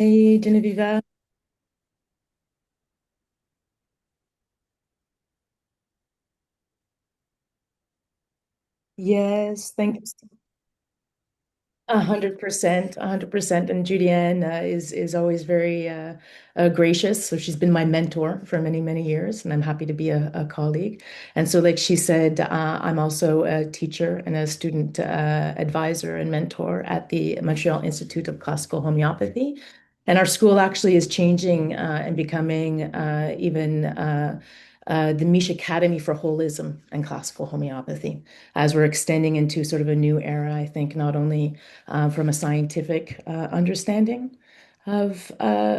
Hey, Genoveva. Yes, thanks. 100%, 100%. And Julianne is always very gracious. So she's been my mentor for many, many years, and I'm happy to be a colleague. And so, like she said, I'm also a teacher and a student advisor and mentor at the Montreal Institute of Classical Homeopathy. And our school actually is changing and becoming even the Mish Academy for Holism and Classical Homeopathy, as we're extending into sort of a new era, I think, not only from a scientific understanding of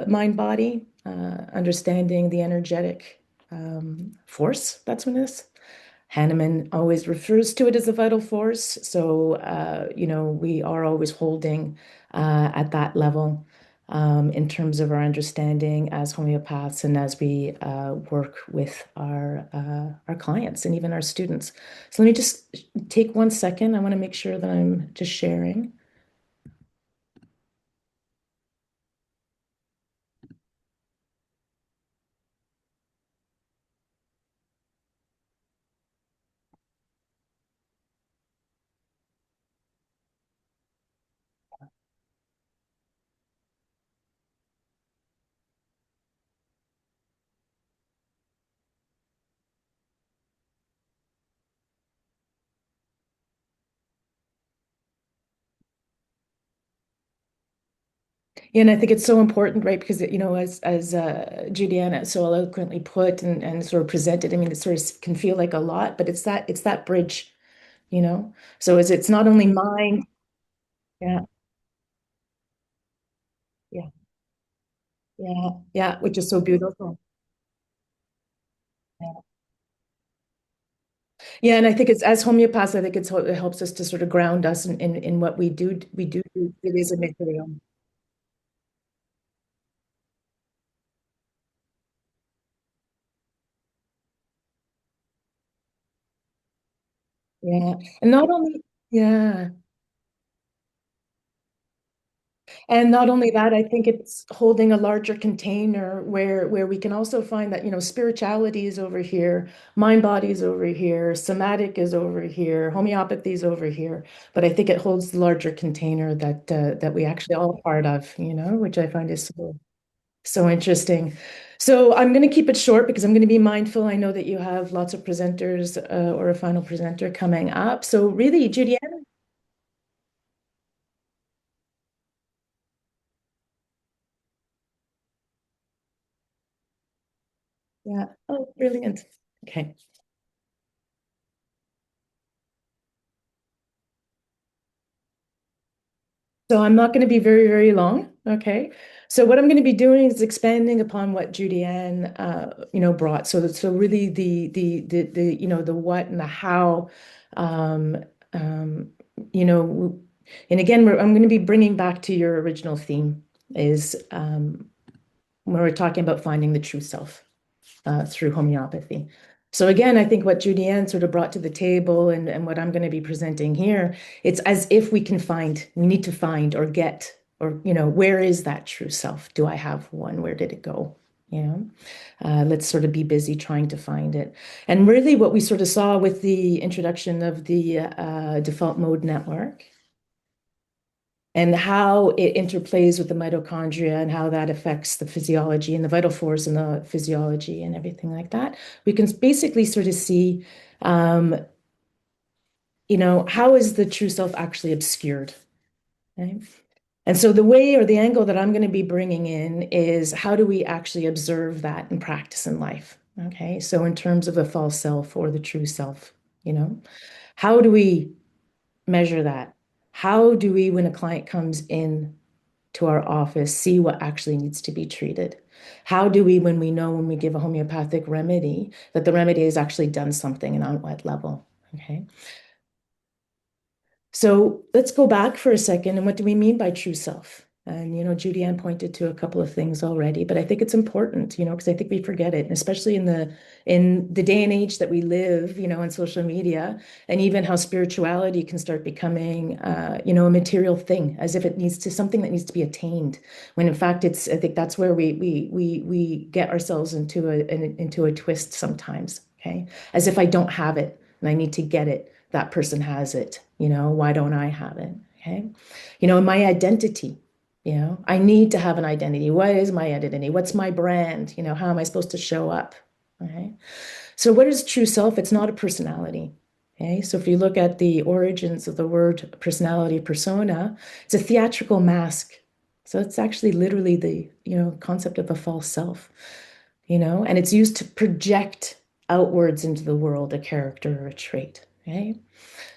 mind body, understanding the energetic force that's in this. Hahnemann always refers to it as a vital force. So, we are always holding at that level in terms of our understanding as homeopaths and as we work with our clients and even our students. So let me just take 1 second. I want to make sure that I'm just sharing. Yeah, and I think it's so important, right? Because as Juliana so eloquently put and sort of presented, I mean, it sort of can feel like a lot, but it's that bridge, you know. So it's not only mind, yeah, yeah, yeah, which is so beautiful. Yeah, yeah, and I think it's as homeopaths, I think it helps us to sort of ground us in what we do. It is a material. Yeah, and not only, yeah. And not only that, I think it's holding a larger container where we can also find that, spirituality is over here, mind body is over here, somatic is over here, homeopathy is over here. But I think it holds the larger container that we actually all part of, which I find is so interesting. So I'm going to keep it short because I'm going to be mindful. I know that you have lots of presenters or a final presenter coming up. So really, Judy. Yeah. Oh, brilliant. Okay. So I'm not going to be very, very long. Okay. So what I'm going to be doing is expanding upon what Judy brought. So really the what and the how, um, um, you know, and again, I'm going to be bringing back to your original theme is when we're talking about finding the true self through homeopathy. So again, I think what Julianne sort of brought to the table and what I'm going to be presenting here, it's as if we need to find or get, or, where is that true self? Do I have one? Where did it go? You know, let's sort of be busy trying to find it. And really what we sort of saw with the introduction of the default mode network and how it interplays with the mitochondria and how that affects the physiology and the vital force and the physiology and everything like that. We can basically sort of see, um, how is the true self actually obscured, right? And so the way or the angle that I'm going to be bringing in is how do we actually observe that in practice in life? Okay, so in terms of the false self or the true self, you know, how do we measure that? How do we, when a client comes in to our office, see what actually needs to be treated? How do we, when we give a homeopathic remedy, that the remedy has actually done something and on what level? Okay. So let's go back for a second. And what do we mean by true self? And, Judy pointed to a couple of things already, but I think it's important, because I think we forget it, and especially in the day and age that we live, in social media, and even how spirituality can start becoming, a material thing, as if it needs to something that needs to be attained. When in fact, I think that's where we get ourselves into a twist sometimes. Okay, as if I don't have it and I need to get it. That person has it. Why don't I have it? Okay, my identity. I need to have an identity. What is my identity? What's my brand? How am I supposed to show up? Okay. So what is true self? It's not a personality. Okay. So if you look at the origins of the word personality, persona, it's a theatrical mask. So it's actually literally the, concept of a false self, and it's used to project outwards into the world a character or a trait. Okay.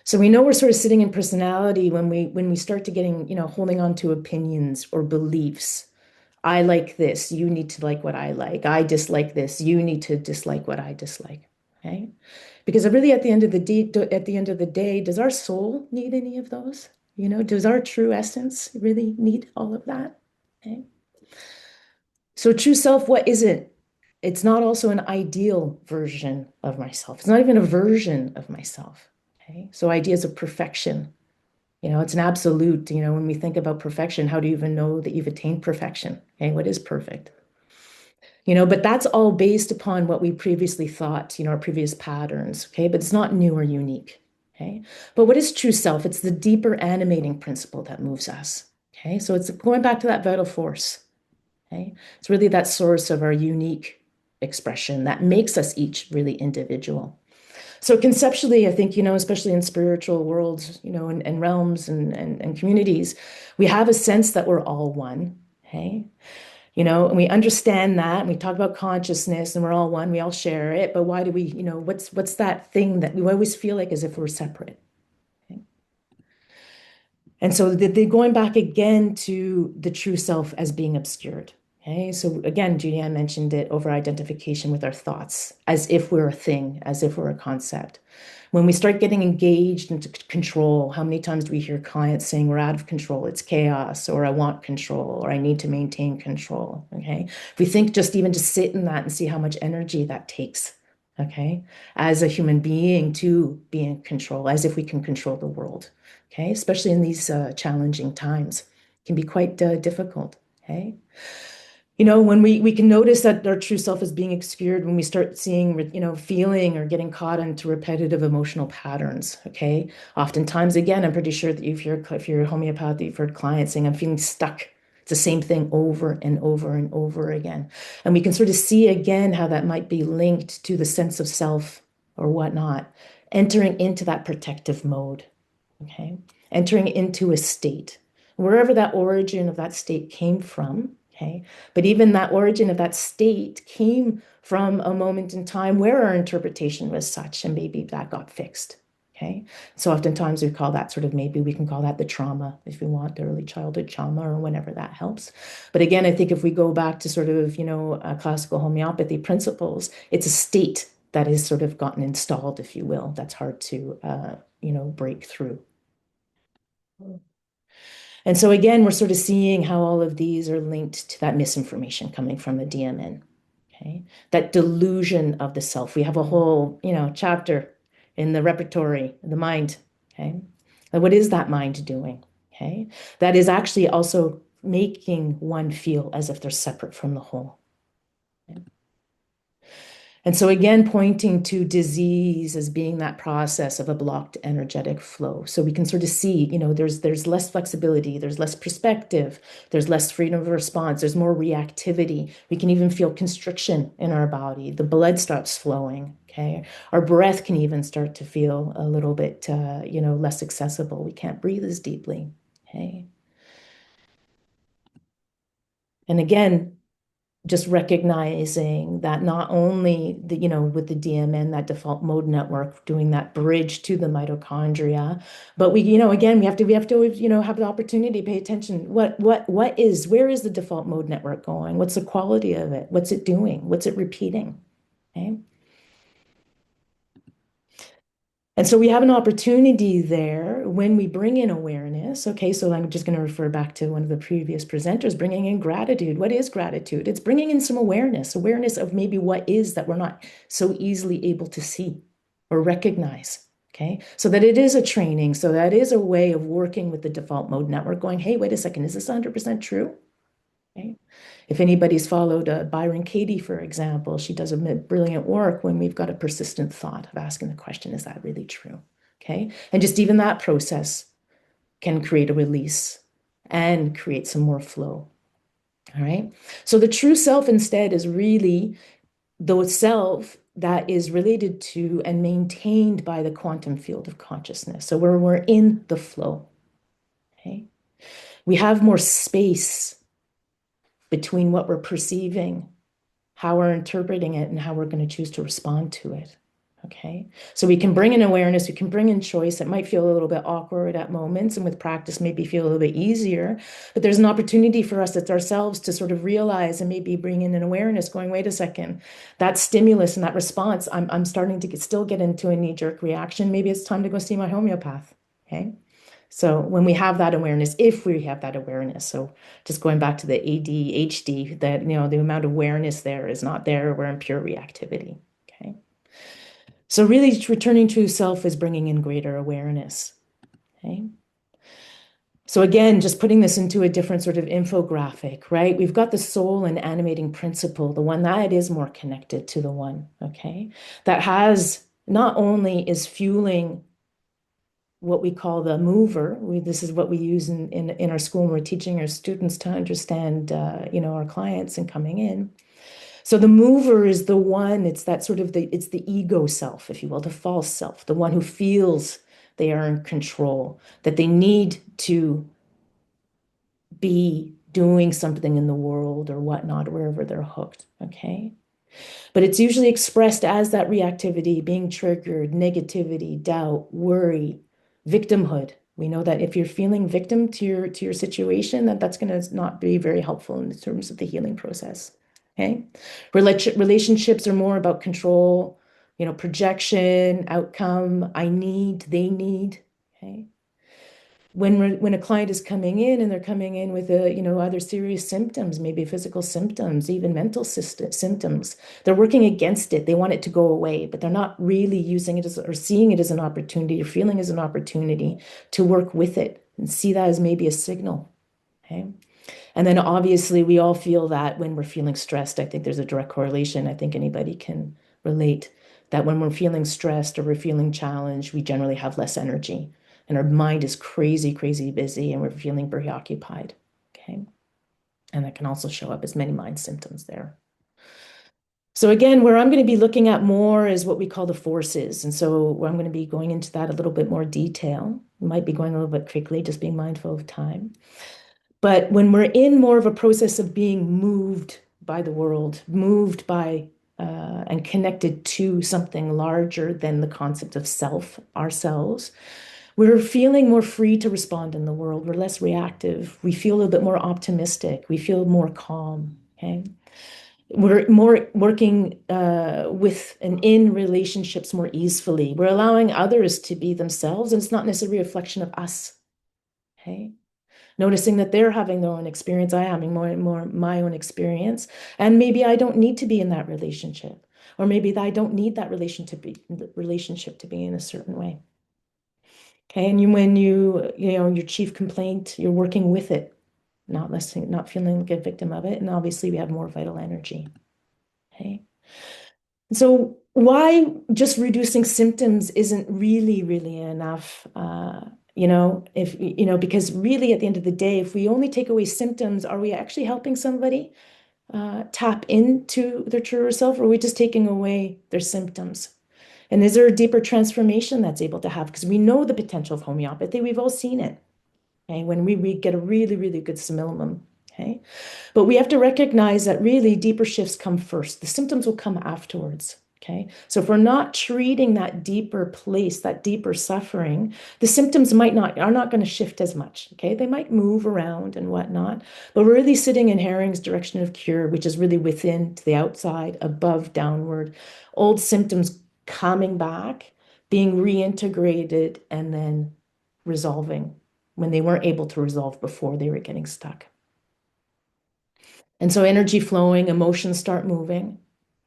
So we know we're sort of sitting in personality when we start to getting, holding on to opinions or beliefs. I like this, you need to like what I like. I dislike this, you need to dislike what I dislike. Okay? Because really at the end of the day, does our soul need any of those? Does our true essence really need all of that? Okay. So true self, what is it? It's not also an ideal version of myself. It's not even a version of myself. Okay. So ideas of perfection, it's an absolute, when we think about perfection, how do you even know that you've attained perfection? Okay. What is perfect? But that's all based upon what we previously thought, our previous patterns. Okay. But it's not new or unique. Okay. But what is true self? It's the deeper animating principle that moves us. Okay. So it's going back to that vital force. Okay. It's really that source of our unique expression that makes us each really individual. So conceptually, I think, especially in spiritual worlds, and realms and communities, we have a sense that we're all one. Okay. And we understand that, and we talk about consciousness and we're all one, we all share it. But why do we, what's that thing that we always feel like as if we're separate? Okay. And so they're going back again to the true self as being obscured. Okay, so again, Julianne mentioned it, over identification with our thoughts, as if we're a thing, as if we're a concept. When we start getting engaged into control, how many times do we hear clients saying we're out of control, it's chaos, or I want control, or I need to maintain control? Okay, if we think just sit in that and see how much energy that takes, okay, as a human being to be in control, as if we can control the world. Okay, especially in these challenging times, it can be quite difficult. Okay. When we can notice that our true self is being obscured when we start seeing, feeling or getting caught into repetitive emotional patterns. Okay. Oftentimes, again, I'm pretty sure that if you're homeopathy, you've heard clients saying, I'm feeling stuck. It's the same thing over and over and over again. And we can sort of see again how that might be linked to the sense of self or whatnot, entering into that protective mode. Okay. Entering into a state, wherever that origin of that state came from. Okay. But even that origin of that state came from a moment in time where our interpretation was such, and maybe that got fixed. Okay. So oftentimes we call that maybe we can call that the trauma, if we want, the early childhood trauma, or whenever that helps. But again, I think if we go back to classical homeopathy principles, it's a state that is sort of gotten installed, if you will, that's hard to, break through. And so again, we're sort of seeing how all of these are linked to that misinformation coming from the DMN. Okay. That delusion of the self. We have a whole, chapter in the repertory, the mind. Okay. And what is that mind doing? Okay. That is actually also making one feel as if they're separate from the whole. Okay. And so again, pointing to disease as being that process of a blocked energetic flow. So we can sort of see, there's less flexibility, there's less perspective, there's less freedom of response, there's more reactivity. We can even feel constriction in our body. The blood stops flowing. Okay. Our breath can even start to feel a little bit, less accessible. We can't breathe as deeply. Okay. And again, just recognizing that not only with the DMN, that default mode network, doing that bridge to the mitochondria, but again, we have to always, have the opportunity to pay attention. Where is the default mode network going? What's the quality of it? What's it doing? What's it repeating? Okay. And so we have an opportunity there when we bring in awareness. awareness. Okay, so I'm just going to refer back to one of the previous presenters, bringing in gratitude. What is gratitude? It's bringing in some awareness, awareness of maybe what is that we're not so easily able to see or recognize. Okay, so that it is a training, so that is a way of working with the default mode network, going, hey, wait a second, is this 100% true? Okay. If anybody's followed Byron Katie, for example, she does a brilliant work when we've got a persistent thought of asking the question, is that really true? Okay. And just even that process can create a release and create some more flow. All right. So the true self instead is really the self that is related to and maintained by the quantum field of consciousness. So where we're in the flow. Okay. We have more space between what we're perceiving, how we're interpreting it, and how we're going to choose to respond to it. Okay. So we can bring in awareness, we can bring in choice. It might feel a little bit awkward at moments, and with practice, maybe feel a little bit easier. But there's an opportunity for us as ourselves to sort of realize and maybe bring in an awareness going, wait a second, that stimulus and that response, I'm starting to still get into a knee-jerk reaction. Maybe it's time to go see my homeopath. Okay. So when we have that awareness, if we have that awareness, so just going back to the ADHD, that, the amount of awareness there is not there, we're in pure reactivity. Okay. So really returning to self is bringing in greater awareness. Okay. So again, just putting this into a different sort of infographic, right? We've got the soul and animating principle, the one that is more connected to the one, okay? That has not only is fueling what we call the mover. This is what we use in our school when we're teaching our students to understand, our clients and coming in. So the mover is the one, it's that sort of it's the ego self, if you will, the false self, the one who feels they are in control, that they need to be doing something in the world or whatnot, wherever they're hooked, okay? But it's usually expressed as that reactivity, being triggered, negativity, doubt, worry, victimhood. We know that if you're feeling victim to your situation, that's going to not be very helpful in terms of the healing process. Okay, relationships are more about control, projection, outcome. I need, they need. Okay, when a client is coming in and they're coming in with other serious symptoms, maybe physical symptoms, even mental symptoms, they're working against it. They want it to go away, but they're not really using it or seeing it as an opportunity or feeling as an opportunity to work with it and see that as maybe a signal. Okay. And then obviously we all feel that when we're feeling stressed. I think there's a direct correlation. I think anybody can relate that when we're feeling stressed or we're feeling challenged, we generally have less energy and our mind is crazy, crazy busy and we're feeling preoccupied. Okay. And that can also show up as many mind symptoms there. So again, where I'm going to be looking at more is what we call the forces. And so I'm going to be going into that a little bit more detail. Might be going a little bit quickly, just being mindful of time. But when we're in more of a process of being moved by the world, moved by and connected to something larger than the concept of self, ourselves, we're feeling more free to respond in the world. We're less reactive. We feel a little bit more optimistic. We feel more calm. Okay. We're more working with and in relationships more easily. We're allowing others to be themselves, and it's not necessarily a reflection of us. Okay. Noticing that they're having their own experience, I'm having more and more my own experience, and maybe I don't need to be in that relationship, or maybe I don't need that relationship to be in a certain way. Okay, and when your chief complaint, you're working with it, not listening, not feeling like a victim of it, and obviously we have more vital energy. Okay, so why just reducing symptoms isn't really enough? Because really at the end of the day, if we only take away symptoms, are we actually helping somebody tap into their truer self, or are we just taking away their symptoms? And is there a deeper transformation that's able to have? Because we know the potential of homeopathy, we've all seen it. Okay, when we get a really good simillimum. Okay, but we have to recognize that really deeper shifts come first. The symptoms will come afterwards. Okay, so if we're not treating that deeper place, that deeper suffering, the symptoms are not going to shift as much. Okay, they might move around and whatnot, but we're really sitting in Herring's direction of cure, which is really within to the outside, above, downward. Old symptoms coming back, being reintegrated, and then resolving. when they weren't able to resolve before they were getting stuck. And so energy flowing, emotions start moving.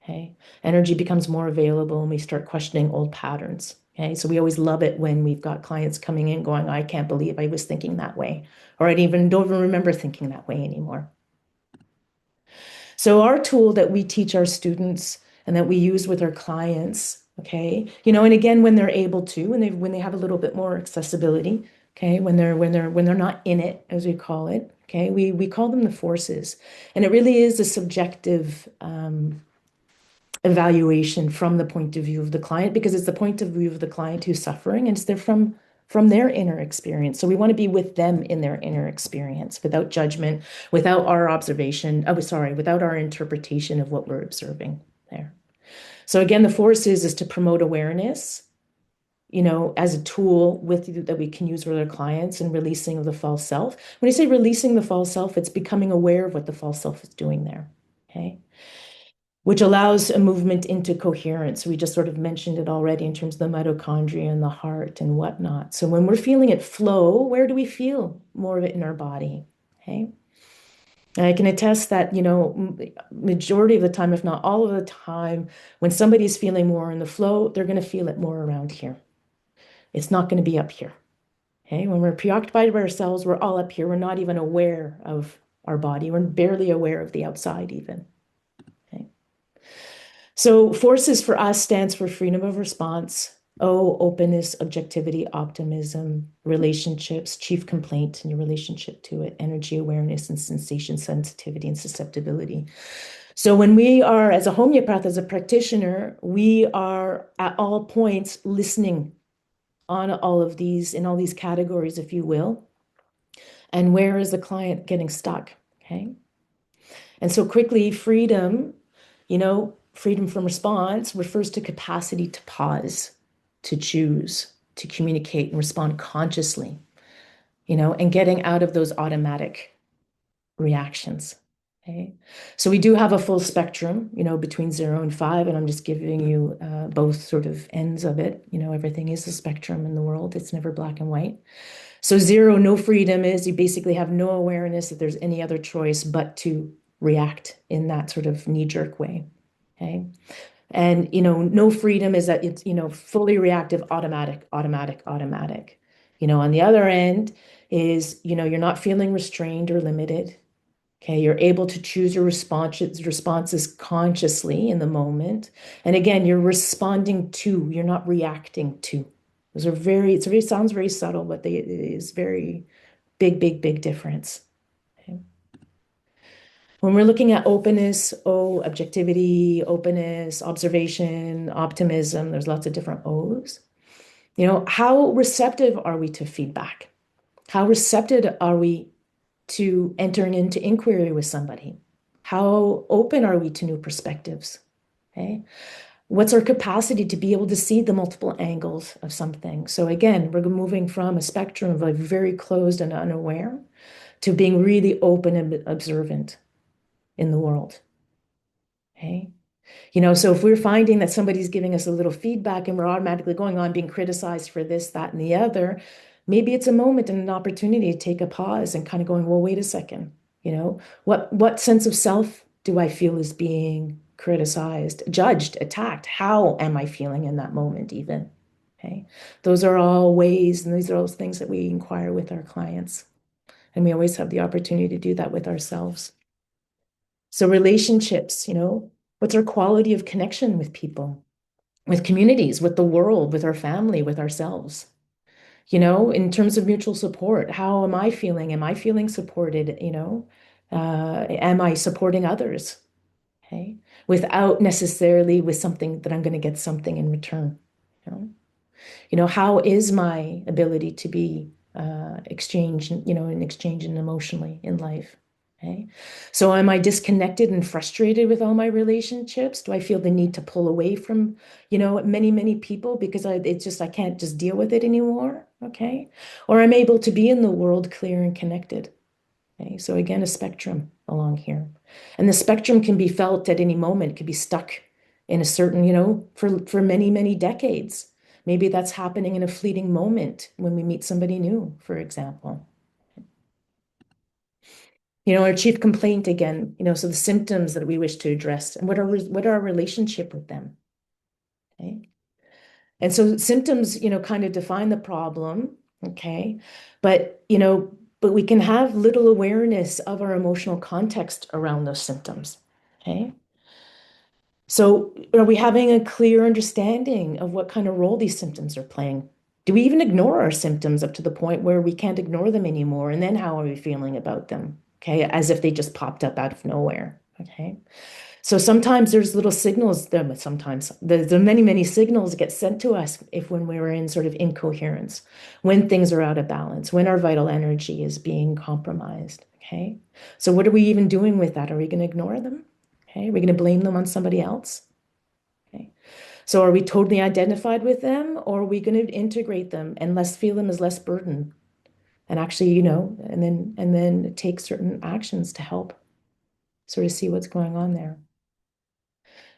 Okay. Energy becomes more available and we start questioning old patterns. Okay. So we always love it when we've got clients coming in going, I can't believe I was thinking that way. Or don't even remember thinking that way anymore. So our tool that we teach our students and that we use with our clients, okay, and again, when they're able to, when they have a little bit more accessibility, okay, when they're not in it, as we call it, okay, we call them the forces, and it really is a subjective evaluation from the point of view of the client because it's the point of view of the client who's suffering, and it's there from their inner experience. So we want to be with them in their inner experience without judgment, without our observation, without our interpretation of what we're observing there. So again, the force is to promote awareness, as a tool that we can use with our clients and releasing of the false self. When I say releasing the false self, it's becoming aware of what the false self is doing there. Okay. Which allows a movement into coherence. We just sort of mentioned it already in terms of the mitochondria and the heart and whatnot. So when we're feeling it flow, where do we feel more of it in our body? Okay. And I can attest that, majority of the time, if not all of the time, when somebody's feeling more in the flow, they're going to feel it more around here. It's not going to be up here. Okay. When we're preoccupied by ourselves, we're all up here. We're not even aware of our body. We're barely aware of the outside even. So forces for us stands for freedom of response. O, openness, objectivity, optimism, relationships, chief complaint in your relationship to it, energy awareness and sensation sensitivity and susceptibility. So when we are, as a homeopath, as a practitioner, we are at all points listening on all of these, in all these categories, if you will. And where is the client getting stuck? Okay. And so quickly, freedom, freedom from response refers to capacity to pause, to choose, to communicate and respond consciously, and getting out of those automatic reactions. Okay. So we do have a full spectrum, between 0 and 5, and I'm just giving you both sort of ends of it. Everything is a spectrum in the world. It's never black and white. So 0, no freedom is you basically have no awareness that there's any other choice but to react in that sort of knee-jerk way. Okay. And, no freedom is that it's, fully reactive, automatic, automatic, automatic. On the other end is, you're not feeling restrained or limited. Okay. You're able to choose your responses consciously in the moment. And again, you're responding to, you're not reacting to. Those are sounds very subtle, but it is very big, big, big difference. Okay. When we're looking at openness, objectivity, openness, observation, optimism, there's lots of different O's. How receptive are we to feedback? How receptive are we to entering into inquiry with somebody? How open are we to new perspectives? Okay. What's our capacity to be able to see the multiple angles of something? So again, we're moving from a spectrum of like very closed and unaware to being really open and observant in the world. Okay. So if we're finding that somebody's giving us a little feedback and we're automatically going on being criticized for this, that, and the other, maybe it's a moment and an opportunity to take a pause and kind of going, well, wait a second, what sense of self do I feel is being criticized, judged, attacked? How am I feeling in that moment even? Okay. Those are all ways, and these are all things that we inquire with our clients. And we always have the opportunity to do that with ourselves. So relationships, what's our quality of connection with people, with communities, with the world, with our family, with ourselves? In terms of mutual support, how am I feeling? Am I feeling supported? Am I supporting others? Okay. Without necessarily with something that I'm going to get something in return. How is my ability to be exchange, in exchange and emotionally in life? Okay. So am I disconnected and frustrated with all my relationships? Do I feel the need to pull away from, many, many people because I can't just deal with it anymore? Okay. Or I'm able to be in the world clear and connected. Okay. So again, a spectrum along here. And the spectrum can be felt at any moment, it could be stuck in a certain, for many, many decades. Maybe that's happening in a fleeting moment when we meet somebody new, for example. Our chief complaint again, so the symptoms that we wish to address and what are our relationship with them. Okay. And so symptoms, kind of define the problem. Okay. But we can have little awareness of our emotional context around those symptoms. Okay. So are we having a clear understanding of what kind of role these symptoms are playing? Do we even ignore our symptoms up to the point where we can't ignore them anymore? And then how are we feeling about them? Okay, as if they just popped up out of nowhere. Okay. So sometimes there's little signals, sometimes there's many, many signals get sent to us if when we're in sort of incoherence, when things are out of balance, when our vital energy is being compromised. Okay. So what are we even doing with that? Are we going to ignore them? Okay. Are we going to blame them on somebody else? Okay. So are we totally identified with them, or are we going to integrate them and feel them as less burden and actually, and then take certain actions to help sort of see what's going on there?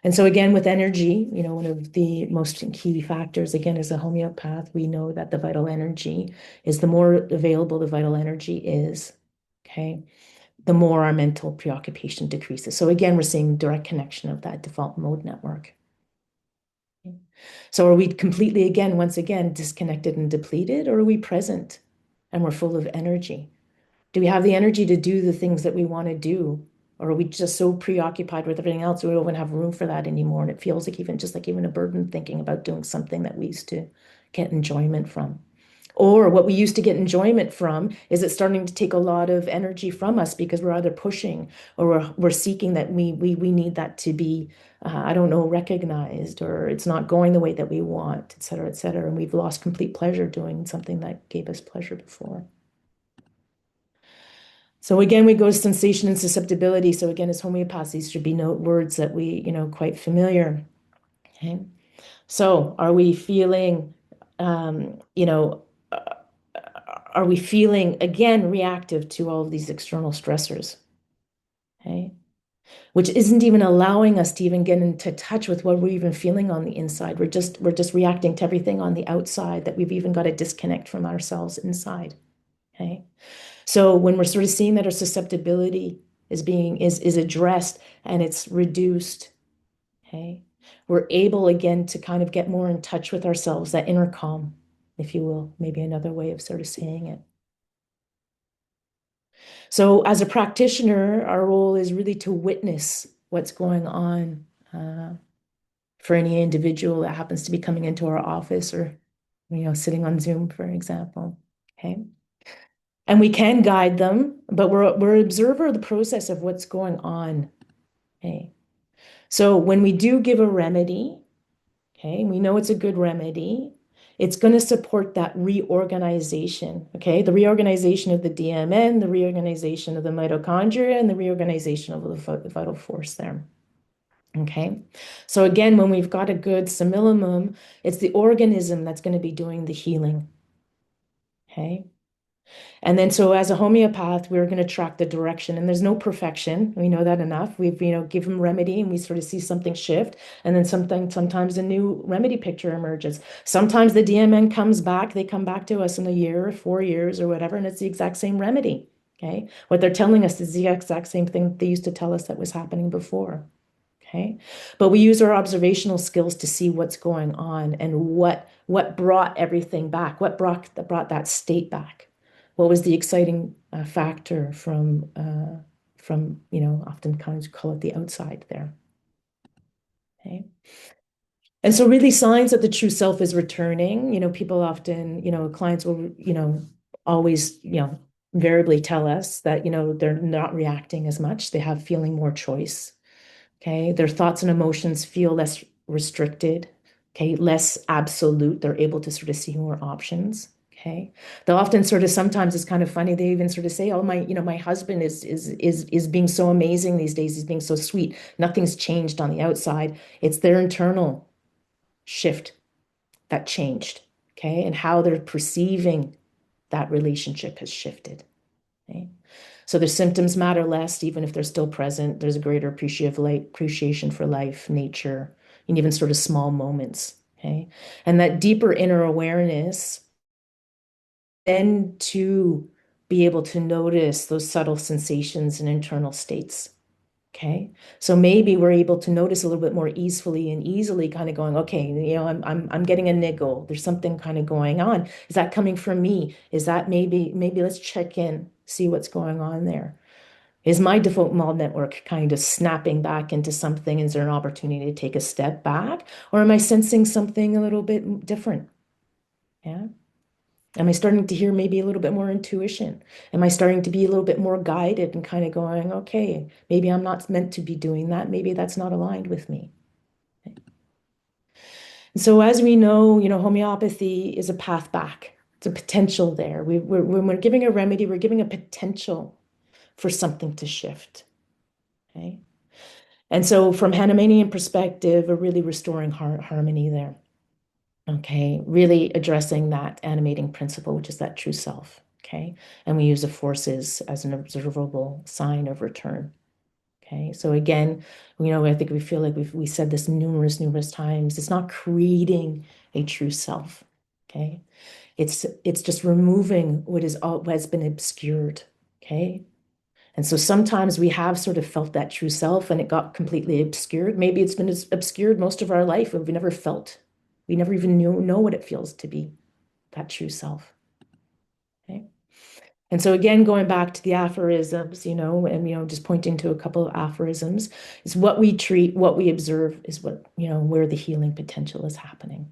And so again, with energy, one of the most key factors, again, as a homeopath, we know that the vital energy is the more available the vital energy is, okay, the more our mental preoccupation decreases. So again, we're seeing direct connection of that default mode network. So are we completely, again, once again, disconnected and depleted, or are we present and we're full of energy? Do we have the energy to do the things that we want to do? Or are we just so preoccupied with everything else we don't even have room for that anymore? And it feels like even a burden thinking about doing something that we used to get enjoyment from. Or what we used to get enjoyment from, is it starting to take a lot of energy from us because we're either pushing or we're seeking that we need that to be, I don't know, recognized, or it's not going the way that we want, et cetera, et cetera. And we've lost complete pleasure doing something that gave us pleasure before. So again, we go to sensation and susceptibility. So again, as homeopaths, these should be words that we, quite familiar. Okay. So are we feeling, um, you know, uh, are we feeling again reactive to all of these external stressors? Okay. Which isn't even allowing us to even get into touch with what we're even feeling on the inside. We're just reacting to everything on the outside that we've even got to disconnect from ourselves inside. Okay. So when we're sort of seeing that our susceptibility is addressed and it's reduced, okay, we're able again to kind of get more in touch with ourselves, that inner calm, if you will, maybe another way of sort of saying it. So as a practitioner, our role is really to witness what's going on for any individual that happens to be coming into our office or, sitting on Zoom, for example. Okay. And we can guide them, but we're an observer of the process of what's going on. Okay. So when we do give a remedy, okay, we know it's a good remedy, it's going to support that reorganization, okay? The reorganization of the DMN, the reorganization of the mitochondria, and the reorganization of the vital force there. Okay. So again, when we've got a good simillimum, it's the organism that's going to be doing the healing. Okay. And then so as a homeopath, we're going to track the direction, and there's no perfection. We know that enough. We've, give them remedy and we sort of see something shift, and then sometimes a new remedy picture emerges. Sometimes the DMN comes back, they come back to us in a year or 4 years or whatever, and it's the exact same remedy. Okay. What they're telling us is the exact same thing they used to tell us that was happening before. Okay. But we use our observational skills to see what's going on and what brought everything back, what brought that state back. What was the exciting factor from often kind of call it the outside there. Okay. And so really signs that the true self is returning, people often, clients will, always, invariably tell us that, they're not reacting as much. They have feeling more choice. Okay. Their thoughts and emotions feel less restricted. Okay. Less absolute. They're able to sort of see more options. Okay. They'll often sort of, sometimes it's kind of funny. They even sort of say, oh, my husband is being so amazing these days. He's being so sweet. Nothing's changed on the outside. It's their internal shift that changed. Okay. And how they're perceiving that relationship has shifted. Okay. So the symptoms matter less, even if they're still present. There's a greater appreciation for life, nature, and even sort of small moments. Okay. And that deeper inner awareness, then to be able to notice those subtle sensations and internal states. Okay. So maybe we're able to notice a little bit more easily and easily kind of going, okay, I'm getting a niggle. There's something kind of going on. Is that coming from me? Is that maybe let's check in, see what's going on there. Is my default mode network kind of snapping back into something? Is there an opportunity to take a step back? Or am I sensing something a little bit different? Yeah. Am I starting to hear maybe a little bit more intuition? Am I starting to be a little bit more guided and kind of going, okay, maybe I'm not meant to be doing that. Maybe that's not aligned with me. And so as we know, homeopathy is a path back. It's a potential there. When we're giving a remedy, we're giving a potential for something to shift. Okay. And so from Hahnemannian perspective, we're really restoring harmony there. Okay, really addressing that animating principle, which is that true self. Okay, and we use the forces as an observable sign of return. Okay, so again, I think we feel like we said this numerous times. It's not creating a true self. Okay, it's just removing what has been obscured. Okay, and so sometimes we have sort of felt that true self and it got completely obscured. Maybe it's been obscured most of our life and we never felt, we never even know what it feels to be that true self. Okay. And so again, going back to the aphorisms, and just pointing to a couple of aphorisms, is what we treat, what we observe is what, where the healing potential is happening.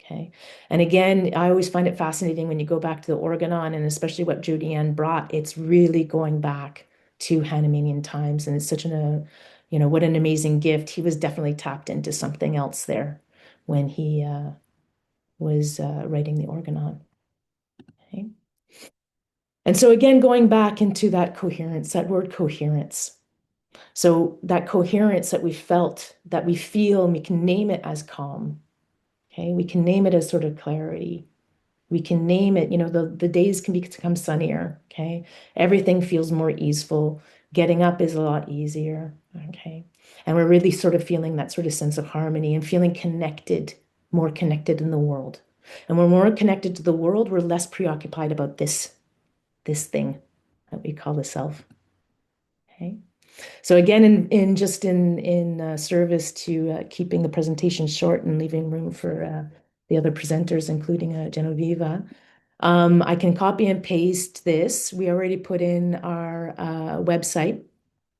Okay. And again, I always find it fascinating when you go back to the Organon and especially what Judy brought, it's really going back to Hahnemannian times. And it's such what an amazing gift. He was definitely tapped into something else there when he was writing the Organon. Okay. And so again, going back into that coherence, that word coherence. So that coherence that we felt, that we feel, and we can name it as calm. Okay. We can name it as sort of clarity. We can name it, the days can become sunnier, okay? Everything feels more easeful. Getting up is a lot easier, okay? And we're really sort of feeling that sort of sense of harmony and feeling connected, more connected in the world. And when we're more connected to the world, we're less preoccupied about this thing that we call the self, okay? So again, in service to keeping the presentation short and leaving room for the other presenters, including Genoveva, I can copy and paste this. We already put in our website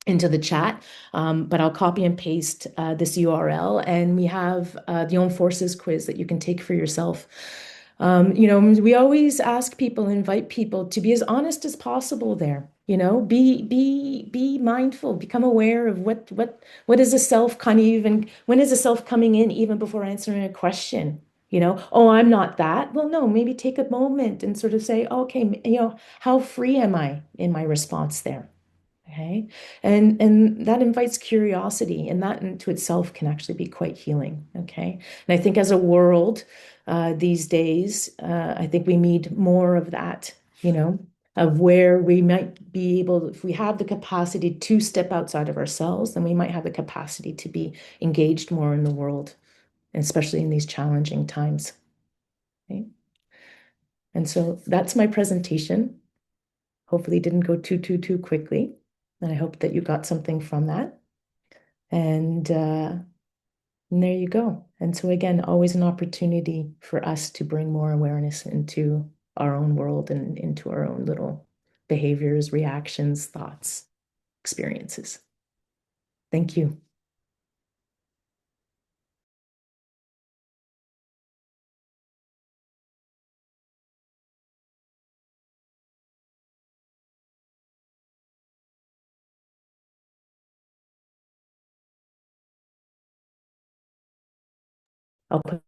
into the chat, but I'll copy and paste this URL, and we have the Own Forces quiz that you can take for yourself. We always ask people, invite people to be as honest as possible there. Be mindful, become aware of what is a self kind of even when is a self coming in even before answering a question. Oh, I'm not that. Well, no, maybe take a moment and sort of say, okay, how free am I in my response there? Okay. And that invites curiosity, and that into itself can actually be quite healing. Okay. And I think as a world these days, I think we need more of that, of where we might be able, if we have the capacity to step outside of ourselves, then we might have the capacity to be engaged more in the world, especially in these challenging times. Okay. And so that's my presentation. Hopefully it didn't go too quickly. And I hope that you got something from that. And there you go. And so again, always an opportunity for us to bring more awareness into our own world and into our own little behaviors, reactions, thoughts, experiences. Thank you. I'll put